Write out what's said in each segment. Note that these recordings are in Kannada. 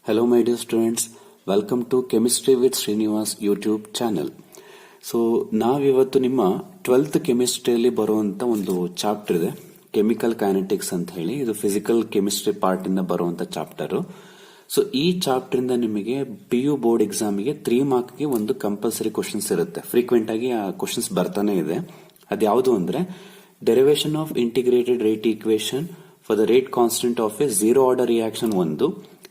Hello my dear students, welcome to Chemistry with Srinivas YouTube channel. So ನಾವಿವತ್ತು ನಿಮ್ಮ 12th ಕೆಮಿಸ್ಟ್ರಿಯಲ್ಲಿ ಬರುವಂತ ಒಂದು ಚಾಪ್ಟರ್ ಇದೆ, ಕೆಮಿಕಲ್ ಕೈನೆಟಿಕ್ಸ್ ಅಂತ ಹೇಳಿ. ಇದು ಫಿಸಿಕಲ್ ಕೆಮಿಸ್ಟ್ರಿ ಪಾರ್ಟ್ ಇಂದ ಬರುವಂತ ಚಾಪ್ಟರ್. ಸೊ ಈ ಚಾಪ್ಟರ್ ಇಂದ ನಿಮಗೆ PU ಬೋರ್ಡ್ ಎಕ್ಸಾಮಿಗೆ 3 ಮಾರ್ಕ್ಗೆ ಒಂದು ಕಂಪಲ್ಸರಿ ಕ್ವಶನ್ಸ್ ಇರುತ್ತೆ. ಫ್ರೀಕ್ವೆಂಟ್ ಆಗಿ ಆ ಕ್ವಶನ್ಸ್ ಬರ್ತಾನೆ ಇದೆ. ಅದ್ಯಾವುದು ಅಂದ್ರೆ derivation of integrated rate equation for the rate constant of A zero order reaction ಒಂದು.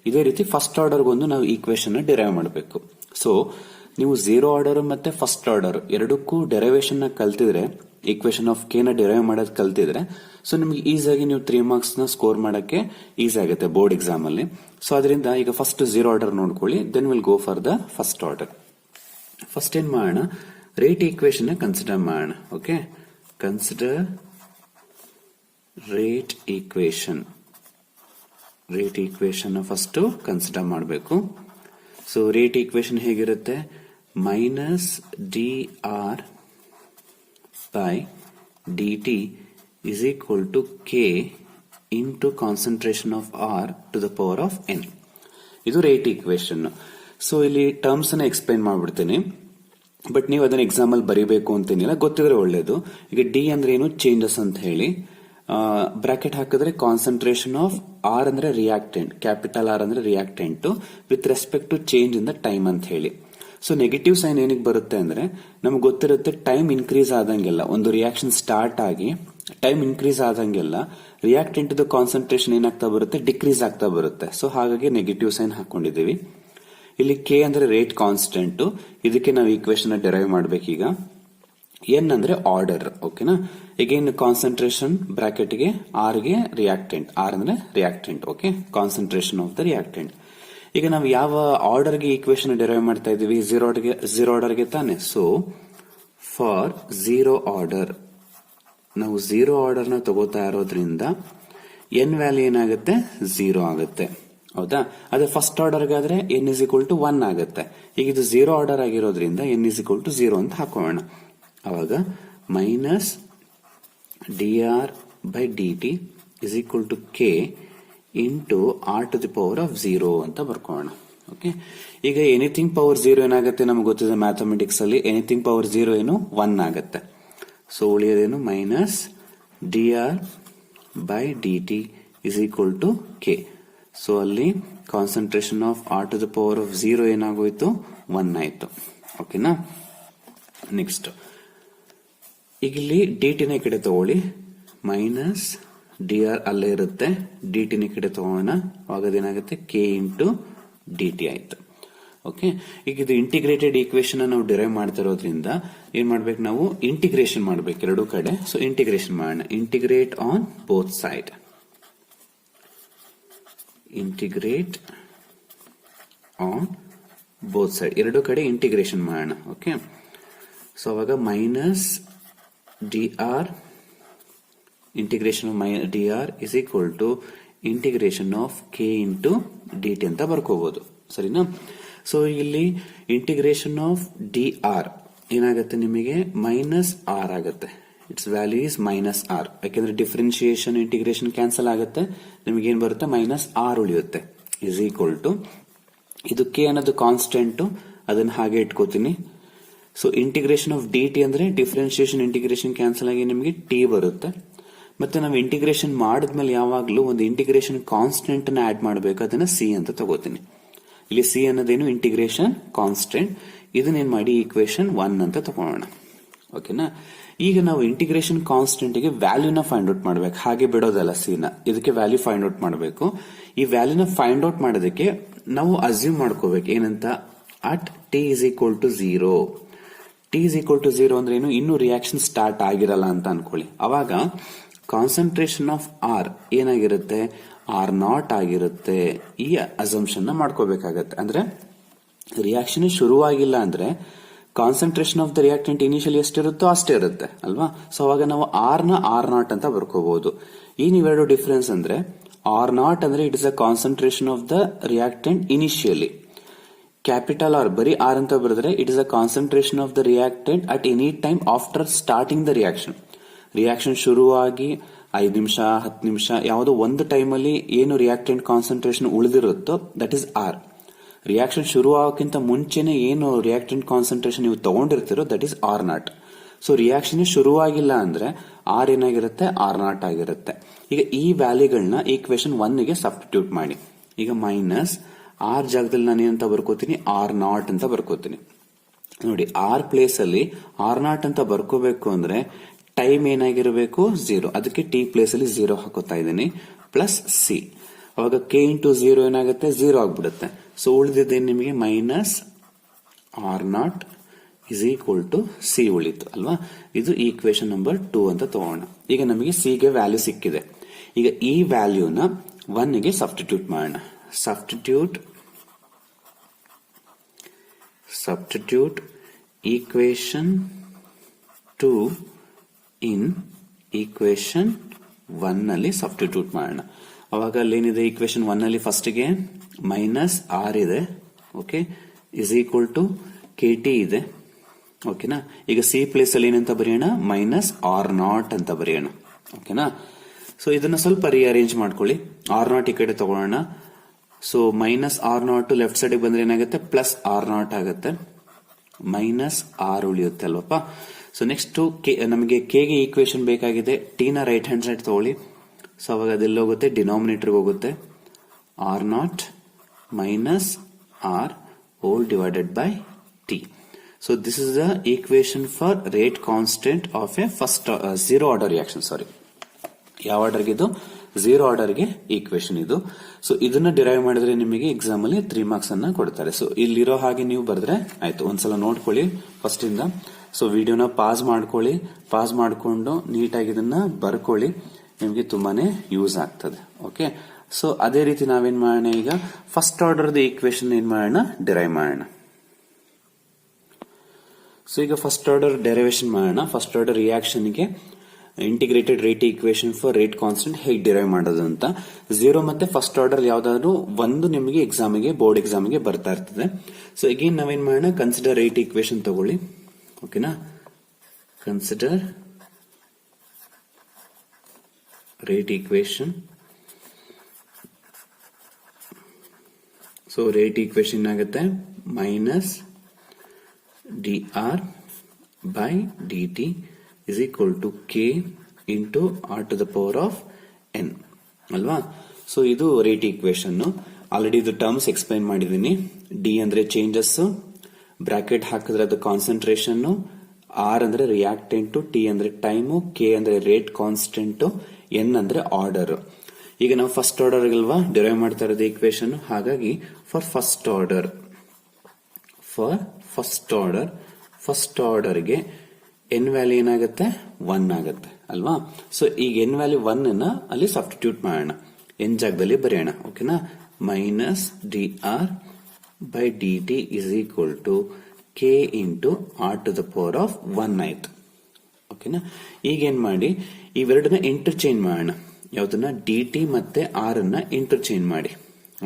ಇದೇ ರೀತಿ ಫಸ್ಟ್ ಆರ್ಡರ್ ಒಂದು ನಾವು ಈಕ್ವೇಶನ್ ಡಿರೈವ್ ಮಾಡಬೇಕು. ಸೊ ನೀವು ಝೀರೋ ಆರ್ಡರ್ ಮತ್ತೆ ಫಸ್ಟ್ ಆರ್ಡರ್ ಎರಡಕ್ಕೂ ಡೆರಿವೇಶನ್ ನ ಕಲ್ತಿದ್ರೆ, ಈಕ್ವೇಶನ್ ಆಫ್ ಕೆ ನ ಡಿರೈವ್ ಮಾಡೋದು ಕಲ್ತಿದ್ರೆ, ಸೊ ನಿಮ್ಗೆ ಈಸಿಯಾಗಿ ನೀವು 3 ಮಾರ್ಕ್ಸ್ ನ ಸ್ಕೋರ್ ಮಾಡಕ್ಕೆ ಈಸಿ ಆಗುತ್ತೆ ಬೋರ್ಡ್ ಎಕ್ಸಾಮ್ ಅಲ್ಲಿ. ಸೊ ಅದರಿಂದ ಈಗ ಫಸ್ಟ್ ಝೀರೋ ಆರ್ಡರ್ ನೋಡ್ಕೊಳ್ಳಿ, then will go for the first order. First ಏನ್ ಮಾಡೋಣ, ರೇಟ್ ಈಕ್ವೇಶನ್ ನ ಕನ್ಸಿಡರ್ ಮಾಡೋಣ. Okay, consider rate equation. Rate equation first consider ಮಾಡಬೇಕು. ಸೊ ರೇಟ್ ಈಕ್ವೇಶನ್ ಹೇಗಿರುತ್ತೆ, minus dr by dt is equal to k into concentration of r to the power of n. ಇದು ರೇಟ್ ಈಕ್ವೇಶನ್. ಸೊ ಇಲ್ಲಿ ಟರ್ಮ್ಸ್ ಅನ್ನ ಎಕ್ಸ್ಪ್ಲೈನ್ ಮಾಡ್ಬಿಡ್ತೀನಿ, ಬಟ್ ನೀವು ಅದನ್ನ ಎಕ್ಸಾಮ್ ಅಲ್ಲಿ ಬರೀಬೇಕು ಅಂತೇನಿಲ್ಲ, ಗೊತ್ತಿದ್ರೆ ಒಳ್ಳೇದು. ಈಗ ಡಿ ಅಂದ್ರೆ ಏನು, ಚೇಂಜಸ್ ಅಂತ ಹೇಳಿ. ಬ್ರಾಕೆಟ್ ಹಾಕಿದ್ರೆ ಕಾನ್ಸಂಟ್ರೇಷನ್ ಆಫ್ ಆರ್ ಅಂದ್ರೆ ರಿಯಾಕ್ಟೆಂಟ್, ಕ್ಯಾಪಿಟಲ್ ಆರ್ ಅಂದ್ರೆ reactant with respect to change in the time ಅಂತ ಹೇಳಿ. ಸೊ ನೆಗೆಟಿವ್ ಸೈನ್ ಏನಕ್ಕೆ ಬರುತ್ತೆ ಅಂದ್ರೆ, ನಮ್ಗೆ ಗೊತ್ತಿರುತ್ತೆ ಟೈಮ್ ಇನ್ಕ್ರೀಸ್ ಆದಂಗೆಲ್ಲ, ಒಂದು ರಿಯಾಕ್ಷನ್ ಸ್ಟಾರ್ಟ್ ಆಗಿ ಟೈಮ್ ಇನ್ಕ್ರೀಸ್ ಆದಂಗೆಲ್ಲ ರಿಯಾಕ್ಟೆಂಟ್ ಕಾನ್ಸಂಟ್ರೇಷನ್ ಏನಾಗ್ತಾ ಬರುತ್ತೆ, ಡಿಕ್ರೀಸ್ ಆಗ್ತಾ ಬರುತ್ತೆ. ಸೊ ಹಾಗಾಗಿ ನೆಗೆಟಿವ್ ಸೈನ್ ಹಾಕೊಂಡಿದೀವಿ. ಇಲ್ಲಿ ಕೆ ಅಂದ್ರೆ ರೇಟ್ ಕಾನ್ಸ್ಟೆಂಟ್, ಇದಕ್ಕೆ ನಾವು ಈಕ್ವೇಶನ್ ಡಿರೈವ್ ಮಾಡ್ಬೇಕೀಗ. ಎನ್ ಅಂದ್ರೆ ಆರ್ಡರ್. ಓಕೆನಾ, ಅಗೇನ್ ಕಾನ್ಸಂಟ್ರೇಷನ್ ಬ್ರಾಕೆಟ್ ಗೆ ಆರ್ ಗೆ ರಿಯಾಕ್ಟೆಂಟ್, ಆರ್ ಅಂದ್ರೆ reactant. Okay, concentration of the reactant. ಈಗ ನಾವು ಯಾವ ಆರ್ಡರ್ ಗೆ ಈಕ್ವೇಶನ್ ಡಿರೈವ್ ಮಾಡ್ತಾ ಇದೀವಿ, ಝೀರೋ ಆರ್ಡರ್ ಗೆ ತಾನೆ. ಸೊ ಫಾರ್ ಝೀರೋ ಆರ್ಡರ್ ನಾವು ಝೀರೋ ಆರ್ಡರ್ ನ ತಗೋತಾ ಇರೋದ್ರಿಂದ ಎನ್ ವ್ಯಾಲ್ಯೂ ಏನಾಗುತ್ತೆ, 0 ಆಗುತ್ತೆ. ಹೌದಾ, ಅದೇ ಫಸ್ಟ್ ಆರ್ಡರ್ ಗಾದ್ರೆ ಎನ್ ಇಸ್ ಈಕ್ವಲ್ ಟು 1 ಆಗುತ್ತೆ. ಈಗ ಇದು ಝೀರೋ ಆರ್ಡರ್ ಆಗಿರೋದ್ರಿಂದ ಎನ್ ಇಸ್ ಈಕ್ವಲ್ ಟು 0 ಅಂತ ಹಾಕೋಣ. ಅವಾಗ minus dr by dt is equal to k into r to the power of 0 ಅಂತ ಬರ್ಕೋಣ. ಓಕೆ, ಈಗ ಎನಿಥಿಂಗ್ ಪವರ್ 0 ಏನಾಗುತ್ತೆ ನಮ್ಗೆ ಗೊತ್ತಿದೆ ಮ್ಯಾಥಮೆಟಿಕ್ಸ್ ಅಲ್ಲಿ, ಎನಿಥಿಂಗ್ ಪವರ್ 0 ಏನು 1 ಆಗುತ್ತೆ. ಸೊ ಉಳಿಯೋದೇನು minus dr by dt is equal to k. So ಅಲ್ಲಿ concentration of r to the power of 0 ಏನಾಗೋಯ್ತು, 1 ಆಯ್ತು. ಓಕೆನಾ, ನೆಕ್ಸ್ಟ್ ಈಗ ಇಲ್ಲಿ ಡಿಟಿ ನ ಕಡೆ ತಗೊಳ್ಳಿ, ಮೈನಸ್ dr ಅಲ್ಲೇ ಇರುತ್ತೆ, ಡಿಟಿ ನ ಕಡೆ ತಗೋಣ, ಅವಾಗದೇನಾಗುತ್ತೆ ಕೆ ಇಂಟು ಡಿಟಿ ಆಯ್ತು. ಓಕೆ, ಈಗ ಇದು ಇಂಟಿಗ್ರೇಟೆಡ್ ಈಕ್ವೇಶನ್ ನಾವು ಡಿರೈವ್ ಮಾಡ್ತಾ ಇರೋದ್ರಿಂದ ಏನ್ ಮಾಡ್ಬೇಕು, ನಾವು ಇಂಟಿಗ್ರೇಷನ್ ಮಾಡ್ಬೇಕು ಎರಡೂ ಕಡೆ. ಸೊ ಇಂಟಿಗ್ರೇಷನ್ ಮಾಡೋಣ, integrate on both side, integrate on both side, ಎರಡೂ ಕಡೆ ಇಂಟಿಗ್ರೇಷನ್ ಮಾಡೋಣ. ಓಕೆ, ಸೊ ಅವಾಗ minus dr integration of dr is equal to integration of k into dt ಅಂತ ಬರ್ಕೋಬಹುದು. ಸರಿನಾ? ಸೊ ಇಲ್ಲಿ ಇಂಟಿಗ್ರೇಷನ್ ಆಫ್ dr ಏನಾಗುತ್ತೆ ನಿಮಗೆ ಮೈನಸ್ r ಆಗುತ್ತೆ. It's value is minus r, ಯಾಕೆಂದ್ರೆ ಡಿಫರೆನ್ಶಿಯೇಷನ್ ಇಂಟಿಗ್ರೇಷನ್ ಕ್ಯಾನ್ಸಲ್ ಆಗುತ್ತೆ, ನಿಮಗೆ ಏನ್ ಬರುತ್ತೆ ಮೈನಸ್ r ಉಳಿಯುತ್ತೆ. ಇಸ್ ಈಕ್ವಲ್ ಟು ಇದು k ಅನ್ನೋದು ಕಾನ್ಸ್ಟೆಂಟ್, ಅದನ್ನ ಹಾಗೆ ಇಟ್ಕೋತೀನಿ. ಸೊ ಇಂಟಿಗ್ರೇಷನ್ ಆಫ್ dt ಅಂದ್ರೆ ಡಿಫರೆನ್ಶಿಯೇಷನ್ ಇಂಟಿಗ್ರೇಷನ್ ಕ್ಯಾನ್ಸಲ್ ಆಗಿ ನಿಮಗೆ t ಬರುತ್ತೆ. ಮತ್ತೆ ನಾವು ಇಂಟಿಗ್ರೇಷನ್ ಮಾಡಿದ್ಮೇಲೆ ಯಾವಾಗ್ಲೂ ಒಂದು ಇಂಟಿಗ್ರೇಷನ್ ಕಾನ್ಸ್ಟೆಂಟ್ ನ ಆಡ್ ಮಾಡಬೇಕು, ಅದನ್ನ c ಅಂತ ತಗೋತೀನಿ. ಇಲ್ಲಿ c ಅನ್ನೋದೇನು ಇಂಟಿಗ್ರೇಷನ್ ಕಾನ್ಸ್ಟೆಂಟ್, ಇದನ್ನೇನ್ ಮಾಡಿ ಈಕ್ವೇಶನ್ 1 ಅಂತ ತಗೋಣ. ಓಕೆನಾ, ಈಗ ನಾವು ಇಂಟಿಗ್ರೇಷನ್ ಕಾನ್ಸ್ಟೆಂಟ್ ಗೆ ವ್ಯಾಲ್ಯೂನ ಫೈಂಡ್ ಔಟ್ ಮಾಡ್ಬೇಕು, ಹಾಗೆ ಬಿಡೋದಲ್ಲ c ನ, ಇದಕ್ಕೆ ವ್ಯಾಲ್ಯೂ ಫೈಂಡ್ ಔಟ್ ಮಾಡಬೇಕು. ಈ ವ್ಯಾಲ್ಯೂನ ಫೈಂಡ್ ಔಟ್ ಮಾಡೋದಕ್ಕೆ ನಾವು ಅಸ್ಯೂಮ್ ಮಾಡ್ಕೋಬೇಕು ಏನಂತ, at t is equal to 0. t is equal to 0 ಅಂದ್ರೆ ಏನು, ಇನ್ನು ರಿಯಾಕ್ಷನ್ ಸ್ಟಾರ್ಟ್ ಆಗಿರಲ್ಲ ಅಂತ ಅನ್ಕೊಳ್ಳಿ. ಅವಾಗ ಕಾನ್ಸಂಟ್ರೇಷನ್ ಆಫ್ ಆರ್ ಏನಾಗಿರುತ್ತೆ, r0 ಆಗಿರುತ್ತೆ. ಈ ಅಸಂಪ್ಷನ್ ನ ಮಾಡ್ಕೋಬೇಕಾಗತ್ತೆ. ಅಂದ್ರೆ ರಿಯಾಕ್ಷನ್ ಶುರುವಾಗಿಲ್ಲ ಅಂದ್ರೆ concentration of the reactant initially ಎಷ್ಟಿರುತ್ತೋ ಅಷ್ಟೇ ಇರುತ್ತೆ ಅಲ್ವಾ. ಸೊ ಅವಾಗ ನಾವು ಆರ್ ನ r0 ಅಂತ ಬರ್ಕೋಬಹುದು. ಈ ನೀವೆರಡು ಡಿಫರೆನ್ಸ್ ಅಂದ್ರೆ r0 ಅಂದ್ರೆ it is a concentration of the reactant initially, capital R ಬರೀ ಆರ್ ಅಂತ ಬರೆದ್ರೆ it is a concentration of the reactant at any time after starting the reaction. Reaction ಶುರುವಾಗಿ 5 ನಿಮಿಷ 10 ನಿಮಿಷ ಯಾವುದೋ ಒಂದು ಟೈಮಲ್ಲಿ ಏನು ರಿಯಾಕ್ಟೆಂಟ್ ಕಾನ್ಸಂಟ್ರೇಷನ್ ಉಳಿದಿರುತ್ತೋ ದಟ್ ಇಸ್ ಆರ್. ರಿಯಾಕ್ಷನ್ ಶುರು ಆಗೋಕ್ಕಿಂತ ಮುಂಚೆನೆ ಏನು ರಿಯಾಕ್ಟೆಂಟ್ ಕಾನ್ಸಂಟ್ರೇಷನ್ ನೀವು ತಗೊಂಡಿರ್ತೀರೋ that is R naught. So reaction ಶುರುವಾಗಿಲ್ಲ ಅಂದ್ರೆ ಆರ್ ಏನಾಗಿರುತ್ತೆ, ಆರ್ ನಾಟ್ ಆಗಿರುತ್ತೆ. ಈಗ ಈ ವ್ಯಾಲ್ಯೂಗಳನ್ನ ಈಕ್ವೇಶನ್ 1 ಗೆ ಸಬ್ಸ್ಟಿಟ್ಯೂಟ್ ಮಾಡಿ. ಈಗ ಮೈನಸ್ ಆರ್ ಜಾಗದಲ್ಲಿ ನಾನು ಏನಂತ ಬರ್ಕೋತೀನಿ, ಆರ್ ನಾಟ್ ಅಂತ ಬರ್ಕೋತೀನಿ. ನೋಡಿ ಆರ್ ಪ್ಲೇಸ್ ಅಲ್ಲಿ ಆರ್ ನಾಟ್ ಅಂತ ಬರ್ಕೋಬೇಕು ಅಂದ್ರೆ ಟೈಮ್ ಏನಾಗಿರಬೇಕು, 0. ಅದಕ್ಕೆ ಟಿ ಪ್ಲೇಸ್ ಅಲ್ಲಿ 0 ಹಾಕೋತಾ ಇದ್ದೀನಿ, ಪ್ಲಸ್ ಸಿ. ಅವಾಗ ಕೆ ಇಂಟು 0 ಏನಾಗುತ್ತೆ, 0 ಆಗ್ಬಿಡುತ್ತೆ. ಸೊ ಉಳಿದಿದ್ದೇನು ನಿಮಗೆ, minus R not is equal to C ಉಳಿತು ಅಲ್ವಾ. ಇದು ಈಕ್ವೇಶನ್ ನಂಬರ್ 2 ಅಂತ ತಗೋಣ. ಈಗ ನಮಗೆ ಸಿ ಗೆ ವ್ಯಾಲ್ಯೂ ಸಿಕ್ಕಿದೆ. ಈಗ ಈ ವ್ಯಾಲ್ಯೂನ 1 ಗೆ ಸಬ್ಸ್ಟಿಟ್ಯೂಟ್ ಮಾಡೋಣ. ಸಬ್ಸ್ಟಿಟ್ಯೂಟ್ ಈಕ್ವೇಶನ್ 2 ಇನ್ ಈಕ್ವೇಶನ್ 1 ನಲ್ಲಿ ಸಬ್ಸ್ಟಿಟ್ಯೂಟ್ ಮಾಡೋಣ. ಅವಾಗ ಅಲ್ಲೇನಿದೆ, ಈಕ್ವೇಶನ್ 1 ನಲ್ಲಿ ಫಸ್ಟ್ ಗೆ ಮೈನಸ್ ಆರ್ ಇದೆ, okay, is equal to K T ಇದೆ, ಓಕೆನಾ. ಈಗ ಸಿ ಪ್ಲೇಸ್ ಅಲ್ಲಿ ಏನಂತ ಬರೆಯೋಣ, ಮೈನಸ್ ಆರ್ ನಾಟ್ ಅಂತ ಬರೆಯೋಣ, ಓಕೆನಾ. ಸೊ ಇದನ್ನ ಸ್ವಲ್ಪ ರಿಅರೇಂಜ್ ಮಾಡ್ಕೊಳ್ಳಿ. ಆರ್ ನಾಟ್ ಈ ಕಡೆ ತಗೊಳ್ಳೋಣ. So minus R naught left side ಬಂದ್ರೆ ಏನಾಗುತ್ತೆ, ಪ್ಲಸ್ ಆರ್ ನಾಟ್ ಆಗುತ್ತೆ, ಮೈನಸ್ ಆರ್ ಉಳಿಯುತ್ತೆ ಅಲ್ವಪ್ಪ. ಸೊ ನೆಕ್ಸ್ಟ್ ನಮಗೆ ಕೆ ಗೆ ಈಕ್ವೇಶನ್ ಬೇಕಾಗಿದೆ. ಟಿ ನ ರೈಟ್ ಹ್ಯಾಂಡ್ ಸೈಡ್ ತಗೊಳ್ಳಿ. ಸೊ ಅವಾಗ ಅದೆಲ್ಲ ಹೋಗುತ್ತೆ, ಡಿನಾಮಿನೇಟರ್ ಹೋಗುತ್ತೆ, R naught minus R whole divided by t. So this is the equation for rate constant of a first zero order reaction. Sorry, ಯಾವ ಆರ್ಡರ್ಗೆ ಇದು, 0 ಆರ್ಡರ್ಗೆ ಈಕ್ವೇಶನ್ ಇದು. ಸೊ ಇದನ್ನ ಡಿರೈವ್ ಮಾಡಿದ್ರೆ ನಿಮಗೆ ಎಕ್ಸಾಮ್ ಅಲ್ಲಿ 3 ಮಾರ್ಕ್ಸ್ ಅನ್ನ ಕೊಡ್ತಾರೆ. ಸೊ ಇಲ್ಲಿರೋ ಹಾಗೆ ನೀವು ಬರೆದ್ರೆ ಆಯ್ತು. ಒಂದ್ಸಲ ನೋಡ್ಕೊಳ್ಳಿ ಫಸ್ಟ್ ಇಂದ. ಸೊ ವಿಡಿಯೋನ ಪಾಸ್ ಮಾಡ್ಕೊಳ್ಳಿ, ಪಾಸ್ ಮಾಡ್ಕೊಂಡು ನೀಟಾಗಿ ಇದನ್ನ ಬರ್ಕೊಳ್ಳಿ, ನಿಮಗೆ ತುಂಬಾನೇ ಯೂಸ್ ಆಗ್ತದೆ. ಓಕೆ, ಸೊ ಅದೇ ರೀತಿ ನಾವೇನ್ ಮಾಡೋಣ, ಈಗ ಫಸ್ಟ್ ಆರ್ಡರ್ ಈಕ್ವೇಶನ್ ಏನ್ ಮಾಡೋಣ, ಡಿರೈವ್ ಮಾಡೋಣ. ಸೊ ಈಗ ಫಸ್ಟ್ ಆರ್ಡರ್ ಡೆರಿವೇಶನ್ ಮಾಡೋಣ. ಫಸ್ಟ್ ಆರ್ಡರ್ ರಿಯಾಕ್ಷನ್ ಗೆ integrated rate equation for rate constant ಹೇಗೆ ಡಿರೈವ್ ಮಾಡೋದು ಅಂತ. 0 ಮತ್ತೆ ಫಸ್ಟ್ ಆರ್ಡರ್ ಯಾವ್ದಾದ್ರು ಒಂದು ನಿಮಗೆ ಎಕ್ಸಾಮಿಗೆ, ಬೋರ್ಡ್ ಎಕ್ಸಾಮಿಗೆ ಬರ್ತಾ ಇರ್ತದೆ. ಸೊ ಅಗೇನ್ ನಾವೇನ್ ಮಾಡೋಣ, ಕನ್ಸಿಡರ್ ರೇಟ್ ಈಕ್ವೇಶನ್ ತಗೊಳ್ಳಿ, ಓಕೆನಾ. Consider rate equation. So rate equation ಆಗುತ್ತೆ minus D R by D t is equal to k into r to the power of n ಅಲ್ವಾ. ಸೊ ಇದು ರೇಟ್ ಈಕ್ವೇಶನ್. ಆಲ್ರೆಡಿ ಇದು ಟರ್ಮ್ಸ್ ಎಕ್ಸ್ಪ್ಲೈನ್ ಮಾಡಿದೀನಿ. ಡಿ ಅಂದ್ರೆ ಚೇಂಜಸ್, ಬ್ರಾಕೆಟ್ ಹಾಕಿದ್ರೆ ಅದು ಕಾನ್ಸಂಟ್ರೇಷನ್, ಆರ್ ಅಂದ್ರೆ ರಿಯಾಕ್ಟೆಂಟ್, ಟಿ ಅಂದ್ರೆ ಟೈಮ್, ಕೆ ಅಂದ್ರೆ ರೇಟ್ ಕಾನ್ಸ್ಟೆಂಟ್, ಎನ್ ಅಂದ್ರೆ ಆರ್ಡರ್. ಈಗ ನಾವು ಫಸ್ಟ್ ಆರ್ಡರ್ ಅಲ್ವಾ ಡಿರೈವ್ ಮಾಡ್ತಾ ಇರೋದು ಈಕ್ವೇಶನ್. ಹಾಗಾಗಿ ಫಾರ್ ಫಸ್ಟ್ ಆರ್ಡರ್ಗೆ ಎನ್ ವ್ಯಾಲ್ಯೂ ಏನಾಗುತ್ತೆ, 1 ಆಗುತ್ತೆ ಅಲ್ವಾ. ಸೊ ಈಗ ಎನ್ ವ್ಯಾಲ್ಯೂ 1 ನ ಅಲ್ಲಿ ಸಬ್ಸ್ಟಿಟ್ಯೂಟ್ ಮಾಡೋಣ, ಎನ್ ಜಾಗದಲ್ಲಿ ಬರೆಯೋಣ, ಓಕೆನಾ. Minus D R by D T is equal to K into R to the power of 1 ಆಯ್ತು, ಓಕೆನಾ. ಈಗ ಏನ್ ಮಾಡಿ, ಇವೆರಡನ್ನ ಇಂಟರ್ಚೇಂಜ್ ಮಾಡೋಣ. ಯಾವ್ದನ್ನ, ಡಿ ಟಿ ಮತ್ತೆ ಆರ್ ಅನ್ನ ಇಂಟರ್ಚೇಂಜ್ ಮಾಡಿ.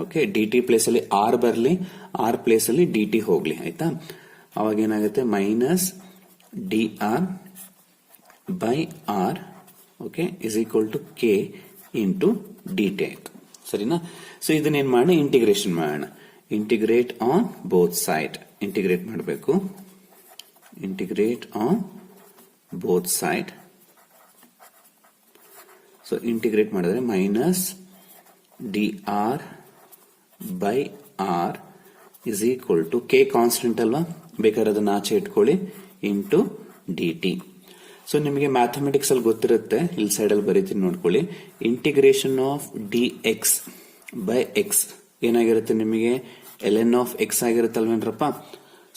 ಓಕೆ, ಡಿ ಟಿ ಪ್ಲೇಸ್ ಅಲ್ಲಿ ಆರ್ ಬರಲಿ, ಆರ್ ಪ್ಲೇಸ್ ಅಲ್ಲಿ ಡಿ ಟಿ ಹೋಗ್ಲಿ, ಆಯ್ತಾ. ಅವಾಗ ಏನಾಗುತ್ತೆ, minus D R by R, okay, is equal to K into d t ಆಯ್ತು, ಸರಿನಾ. ಸೊ ಇದನ್ನೇನ್ ಮಾಡೋಣ, ಇಂಟಿಗ್ರೇಷನ್ ಮಾಡೋಣ. Integrate on both side, integrate ಮಾಡಬೇಕು, integrate on both side. So integrate ಮಾಡಿದ್ರೆ minus D R by R is equal to k constant ಅಲ್ವಾ, ಬೇಕಾದ್ರೆ ಅದನ್ನ ಆಚೆ ಇಟ್ಕೊಳ್ಳಿ, ಇಂಟು ಡಿ ಟಿ. ಸೊ ನಿಮಗೆ ಮ್ಯಾಥಮೆಟಿಕ್ಸ್ ಅಲ್ಲಿ ಗೊತ್ತಿರುತ್ತೆ, ಇಲ್ಲಿ ಸೈಡ್ ಅಲ್ಲಿ ಬರೀತೀನಿ ನೋಡ್ಕೊಳ್ಳಿ. Integration of d x by x ಏನಾಗಿರುತ್ತೆ ನಿಮಗೆ, ಎಲ್ ಎನ್ ಆಫ್ ಎಕ್ಸ್ ಆಗಿರುತ್ತಲ್ವೇನ್ರಪ್ಪ.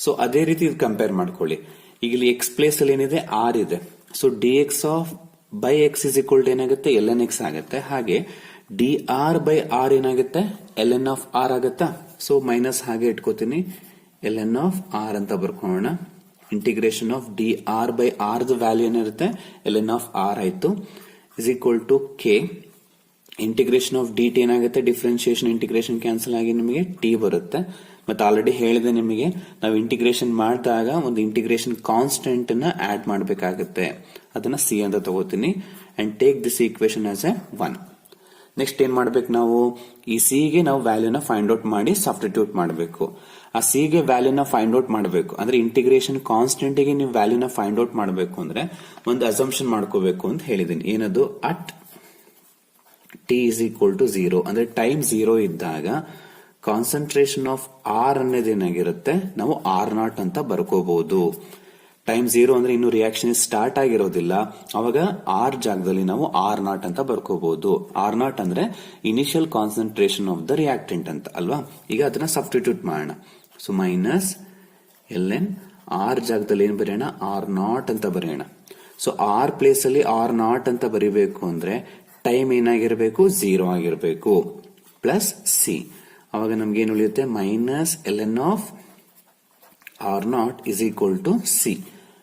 ಸೊ ಅದೇ ರೀತಿ ಇದು ಕಂಪೇರ್ ಮಾಡ್ಕೊಳ್ಳಿ. ಈಗ ಇಲ್ಲಿ ಎಕ್ಸ್ ಪ್ಲೇಸ್ ಅಲ್ಲಿ ಏನಿದೆ, ಆರ್ ಇದೆ. So d x of by x is equal to ಏನಾಗುತ್ತೆ, ಎಲ್ ಎನ್ ಎಕ್ಸ್ ಆಗುತ್ತೆ. ಹಾಗೆ ಡಿ ಆರ್ ಬೈ ಆರ್ ಏನಾಗುತ್ತೆ, ಎಲ್ ಎನ್ ಆಫ್ ಆರ್ ಆಗುತ್ತಾ. ಸೊ ಮೈನಸ್ ಹಾಗೆ ಇಟ್ಕೋತೀನಿ, ಎಲ್ ಎನ್ ಆಫ್ ಆರ್ ಅಂತ ಬರ್ಕೊಳ್ಳೋಣ. Integration of d R by R the value ಏನಿರುತ್ತೆ, ಎಲ್ ಎನ್ ಆಫ್ ಆರ್ ಆಯ್ತು, is equal to k. Integration of d t ಏನಾಗುತ್ತೆ, ಡಿಫ್ರೆನ್ಶಿಯೇಷನ್ ಇಂಟಿಗ್ರೇಷನ್ ಕ್ಯಾನ್ಸಲ್ ಆಗಿ ನಿಮಗೆ ಟಿ ಬರುತ್ತೆ. ಮತ್ತೆ ಆಲ್ರೆಡಿ ಹೇಳಿದೆ ನಿಮಗೆ, ನಾವು ಇಂಟಿಗ್ರೇಷನ್ ಮಾಡಿದಾಗ ಒಂದು ಇಂಟಿಗ್ರೇಷನ್ ಕಾನ್ಸ್ಟೆಂಟ್ ನ ಆಡ್ ಮಾಡಬೇಕಾಗುತ್ತೆ. ಅದನ್ನ ಸಿ ಅಂತ ತಗೋತೀನಿ. And take this equation as A 1. Next ಏನ್ ಮಾಡ್ಬೇಕು, ನಾವು ಈ ಸಿ ಗೆ ನಾವು ವ್ಯಾಲ್ಯೂನ ಫೈಂಡ್ ಔಟ್ ಮಾಡಿ ಸಬ್ಸ್ಟಿಟ್ಯೂಟ್ ಮಾಡಬೇಕು. ಆ ಸಿ ಗೆ ವ್ಯಾಲ್ಯೂನ ಫೈಂಡ್ ಔಟ್ ಮಾಡಬೇಕು ಅಂದ್ರೆ ಇಂಟಿಗ್ರೇಷನ್ ಕಾನ್ಸ್ಟೆಂಟ್ ಗೆ ನೀವು ವ್ಯಾಲ್ಯೂನ ಫೈಂಡ್ ಔಟ್ ಮಾಡಬೇಕು ಅಂದ್ರೆ ಒಂದು ಅಸಂಪ್ಷನ್ ಮಾಡ್ಕೋಬೇಕು ಅಂತ ಹೇಳಿದೀನಿ. ಏನದು, at T is equal to 0 ಅಂದ್ರೆ ಟೈಮ್ 0 ಇದ್ದಾಗ ಕಾನ್ಸಂಟ್ರೇಷನ್ ಆಫ್ ಆರ್ ಅನ್ನೋದೇನಾಗಿರುತ್ತೆ, ನಾವು R0 ಅಂತ ಬರ್ಕೋಬಹುದು. ಟೈಮ್ 0 ಅಂದ್ರೆ ಇನ್ನು ರಿಯಾಕ್ಷನ್ ಸ್ಟಾರ್ಟ್ ಆಗಿರೋದಿಲ್ಲ, ಅವಾಗ ಆರ್ ಜಾಗದಲ್ಲಿ ನಾವು R0 ಅಂತ ಬರ್ಕೋಬಹುದು. R0 ಅಂದ್ರೆ initial concentration of the reactant ಅಂತ ಅಲ್ವಾ. ಈಗ ಅದನ್ನ ಸಬ್ಸ್ಟಿಟ್ಯೂಟ್ ಮಾಡೋಣ. ಸೊ ಮೈನಸ್ ln ಆರ್ ಜಾಗದಲ್ಲಿ ಏನ್ ಬರೆಯೋಣ, R0 ಅಂತ ಬರೆಯೋಣ. ಸೊ ಆರ್ ಪ್ಲೇಸ್ ಅಲ್ಲಿ R0 ಅಂತ ಬರಿಬೇಕು ಅಂದ್ರೆ ಟೈಮ್ ಏನಾಗಿರ್ಬೇಕು, 0 ಆಗಿರ್ಬೇಕು, ಪ್ಲಸ್ ಸಿ. ಅವಾಗ ನಮ್ಗೆ ಏನು ಉಳಿಯುತ್ತೆ, minus ln of R0 is equal to C.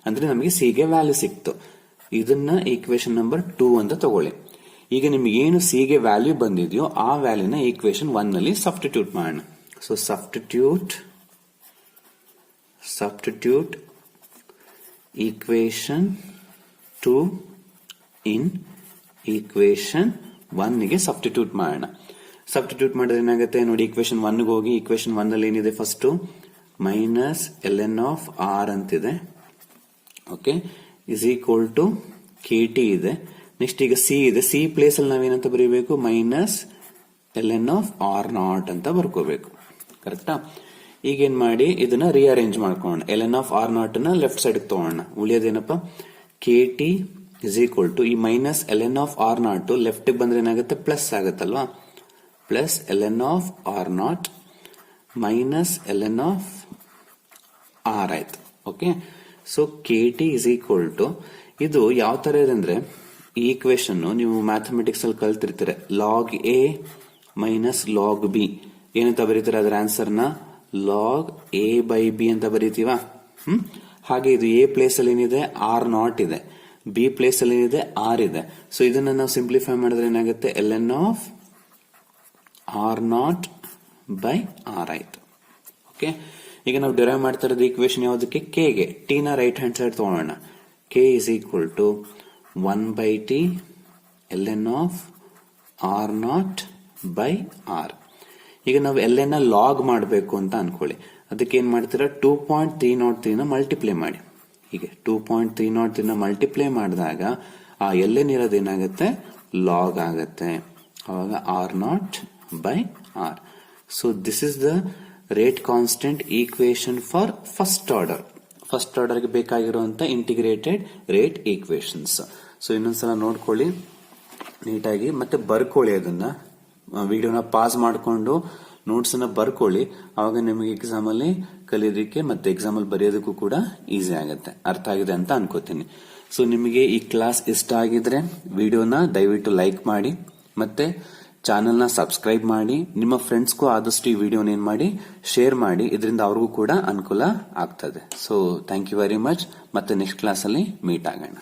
ಅಂದ್ರೆ ನಮಗೆ ಸಿ ಗೆ ವ್ಯಾಲ್ಯೂ ಸಿಕ್ತು. ಇದನ್ನ ಈಕ್ವೇಶನ್ ನಂಬರ್ 2 ಅಂತ ತಗೊಳ್ಳಿ. ಈಗ ನಿಮ್ಗೆ ಏನು ಸಿ ಗೆ ವ್ಯಾಲ್ಯೂ ಬಂದಿದೆಯೋ ಆ ವ್ಯಾಲ್ಯೂನ ಈಕ್ವೇಶನ್ 1 ನಲ್ಲಿ ಸಬ್ಸ್ಟಿಟ್ಯೂಟ್ ಮಾಡೋಣ. ಸೊ ಸಬ್ಸ್ಟಿಟ್ಯೂಟ್ ಈಕ್ವೇಶನ್ 2 ಇನ್ ಈಕ್ವೇಶನ್ 1 ಗೆ ಸಬ್ಸ್ಟಿಟ್ಯೂಟ್ ಮಾಡೋಣ. ಸಬ್ಸ್ಟಿಟ್ಯೂಟ್ ಮಾಡಿದ್ರೆ ಏನಾಗುತ್ತೆ ನೋಡಿ, ಈಕ್ವೇಶನ್ 1 ಗೆ ಹೋಗಿ ಈಕ್ವೇಶನ್ 1 ನಲ್ಲಿ ಏನಿದೆ, first minus ln of R ಅಂತಿದೆ, okay, is equal to kt ಇದೆ. ನೆಕ್ಸ್ಟ್ ಈಗ ಸಿ ಇದೆ, ಸಿ ಪ್ಲೇಸ್ ಅಲ್ಲಿ ನಾವೇನಂತ ಬರೀಬೇಕು, ಮೈನಸ್ ln ಆಫ್ R0 ಅಂತ ಬರ್ಕೋಬೇಕು. ಕರೆಕ್ಟಾ? ಈಗ ಏನ್ ಮಾಡಿ ಇದನ್ನ ರಿಅರೇಂಜ್ ಮಾಡ್ಕೊಳ್ಳೋಣ. ln ಆಫ್ R0 ನ ಲೆಫ್ಟ್ ಸೈಡ್ ತಗೋಣ. ಉಳಿಯೋದೇನಪ್ಪ, kt ಇಸ್ ಈಕ್ವಲ್ ಟು ಈ minus ln of R0 left ಬಂದ್ರೆ ಏನಾಗುತ್ತೆ, ಪ್ಲಸ್ ಆಗುತ್ತಲ್ವಾ, plus ln of R0 minus ln of R ಆಯ್ತು. Okay, so kt is equal to, ಇದು ಯಾವ ತರ ಇದೆ ಅಂದ್ರೆ, ಈ ಈಕ್ವೇಶನ್ ನೀವು ಮ್ಯಾಥಮೆಟಿಕ್ಸ್ ಅಲ್ಲಿ ಕಲ್ತಿರ್ತೀರ, log a minus log b ಏನಂತ ಬರೀತೀರ, ಅದರ ಆನ್ಸರ್ ನ ಲಾಗ್ ಎ ಬೈ ಬಿ ಅಂತ ಬರೀತೀವ. ಹಾಗೆ ಇದು ಎ ಪ್ಲೇಸ್ ಅಲ್ಲಿ ಏನಿದೆ, R0 ಇದೆ, ಬಿ ಪ್ಲೇಸ್ ಅಲ್ಲಿ ಏನಿದೆ, ಆರ್ ಇದೆ. ಸೊ ಇದನ್ನ ನಾವು ಸಿಂಪ್ಲಿಫೈ ಮಾಡಿದ್ರೆ ಏನಾಗುತ್ತೆ, ln of R0 by R ಆಯ್ತು. ಓಕೆ, ಈಗ ನಾವು ಡಿರೈವ್ ಮಾಡ್ತಾ ಇರೋದು ಈಕ್ವೇಶನ್ ಯಾವುದಕ್ಕೆ, ಕೆ ಗೆ. ಟಿ ನ ರೈಟ್ ಹ್ಯಾಂಡ್ ಸೈಡ್ ತಗೊಳ್ಳೋಣ. K is equal to 1 by T ln of R0 by R. ಈಗ ನಾವು ln ನ ಲಾಗ್ ಮಾಡಬೇಕು ಅಂತ ಅನ್ಕೊಳ್ಳಿ. ಅದಕ್ಕೆ ಏನ್ ಮಾಡ್ತೀರಾ, 2.303 ನ ಮಲ್ಟಿಪ್ಲೈ ಮಾಡಿ. ಹೀಗೆ 2.303 ನ ಮಲ್ಟಿಪ್ಲೈ ಮಾಡಿದಾಗ ಆ ln ಇರೋದೇನಾಗುತ್ತೆ, ಲಾಗ್ ಆಗುತ್ತೆ. ಅವಾಗ R0 by R. So this is the rate constant equation for first order. First order ಗೆ ಬೇಕಾಗಿರುವಂತ ಇಂಟಿಗ್ರೇಟೆಡ್ ರೇಟ್ ಈಕ್ವೇಶನ್ಸ್. ಸೊ ಇನ್ನೊಂದ್ಸಲ ನೋಡ್ಕೊಳ್ಳಿ ನೀಟಾಗಿ, ಮತ್ತೆ ಬರ್ಕೊಳ್ಳಿ. ಅದನ್ನ ವಿಡಿಯೋನ ಪಾಸ್ ಮಾಡಿಕೊಂಡು ನೋಟ್ಸ್ ಅನ್ನ ಬರ್ಕೊಳ್ಳಿ. ಅವಾಗ ನಿಮಗೆ ಎಕ್ಸಾಮ್ ಅಲ್ಲಿ ಕಲಿಯೋದಕ್ಕೆ ಮತ್ತೆ ಎಕ್ಸಾಮ್ ಅಲ್ಲಿ ಬರೆಯೋದಕ್ಕೂ ಕೂಡ ಈಸಿ ಆಗುತ್ತೆ. ಅರ್ಥ ಆಗಿದೆ ಅಂತ ಅನ್ಕೋತೀನಿ. ಸೊ ನಿಮಗೆ ಈ ಕ್ಲಾಸ್ ಇಷ್ಟ ಆಗಿದ್ರೆ ವಿಡಿಯೋನ ದಯವಿಟ್ಟು ಲೈಕ್ ಮಾಡಿ, ಮತ್ತೆ ಚಾನೆಲ್ನ ಸಬ್ಸ್ಕ್ರೈಬ್ ಮಾಡಿ. ನಿಮ್ಮ ಫ್ರೆಂಡ್ಸ್ಗೂ ಆದಷ್ಟು ಈ ವಿಡಿಯೋನ ಏನ್ ಮಾಡಿ, ಶೇರ್ ಮಾಡಿ. ಇದರಿಂದ ಅವ್ರಿಗೂ ಕೂಡ ಅನುಕೂಲ ಆಗ್ತದೆ. So thank you very much. ಮತ್ತೆ ನೆಕ್ಸ್ಟ್ ಕ್ಲಾಸ್ ಅಲ್ಲಿ ಮೀಟ್ ಆಗೋಣ.